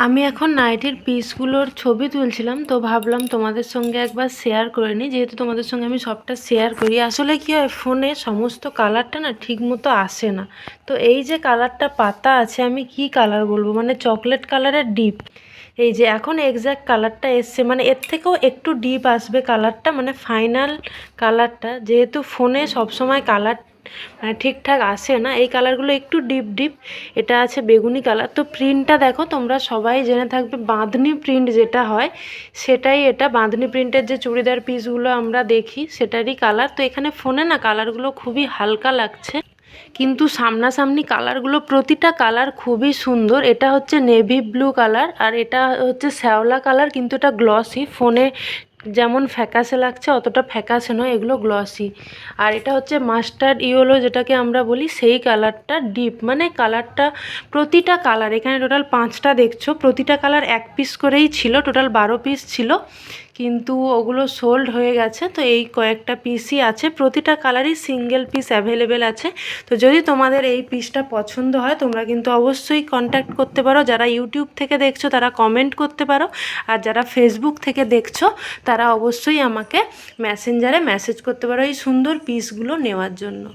আমি এখন নাইটির পিসগুলোর ছবি তুলছিলাম, তো ভাবলাম তোমাদের সঙ্গে একবার শেয়ার করে নিই, যেহেতু তোমাদের সঙ্গে আমি সবটা শেয়ার করি। আসলে কী হয়, ফোনে সমস্ত কালারটা না ঠিক মতো আসে না। তো এই যে কালারটা পাতা আছে, আমি কি কালার বলবো, মানে চকলেট কালারের ডিপ। এই যে এখন এক্স্যাক্ট কালারটা এসছে, মানে এর থেকেও একটু ডিপ আসবে কালারটা, মানে ফাইনাল কালারটা। যেহেতু ফোনে সবসময় কালার মানে ঠিকঠাক আসে না, এই কালারগুলো একটু ডিপ ডিপ। এটা আছে বেগুনি কালার। তো প্রিন্টটা দেখো, তোমরা সবাই জেনে থাকবে বাঁধনি প্রিন্ট যেটা হয় সেটাই এটা। বাঁধনি প্রিন্টের যে চুড়িদার পিসগুলো আমরা দেখি সেটারই কালার। তো এখানে ফোনে না কালারগুলো খুবই হালকা লাগছে, কিন্তু সামনাসামনি কালারগুলো প্রতিটা কালার খুবই সুন্দর। এটা হচ্ছে নেভি ব্লু কালার, আর এটা হচ্ছে শ্যাওলা কালার, কিন্তু এটা গ্লসি। ফোনে যেমন ফ্যাকাশে লাগছে অতটা ফ্যাকাশে নয়, এগুলো গ্লসি। আর এটা হচ্ছে মাস্টার্ড ইয়েলো, যেটাকে আমরা বলি, সেই কালারটা ডিপ। মানে কালারটা প্রতিটা কালার, এখানে টোটাল 5টা দেখছো, প্রতিটা কালার 1 পিস করেই ছিল। টোটাল 12 পিস ছিল, কিন্তু ওগুলো সোল্ড হয়ে গেছে। তো এই কয়েকটা পিসই আছে, প্রতিটা কালারই সিঙ্গেল পিস অ্যাভেলেবেল আছে। তো যদি তোমাদের এই পিসটা পছন্দ হয়, তোমরা কিন্তু অবশ্যই কন্ট্যাক্ট করতে পারো। যারা ইউটিউব থেকে দেখছো তারা কমেন্ট করতে পারো, আর যারা ফেসবুক থেকে দেখছো তারা অবশ্যই আমাকে মেসেঞ্জারে মেসেজ করতে পারো এই সুন্দর পিসগুলো নেওয়ার জন্য।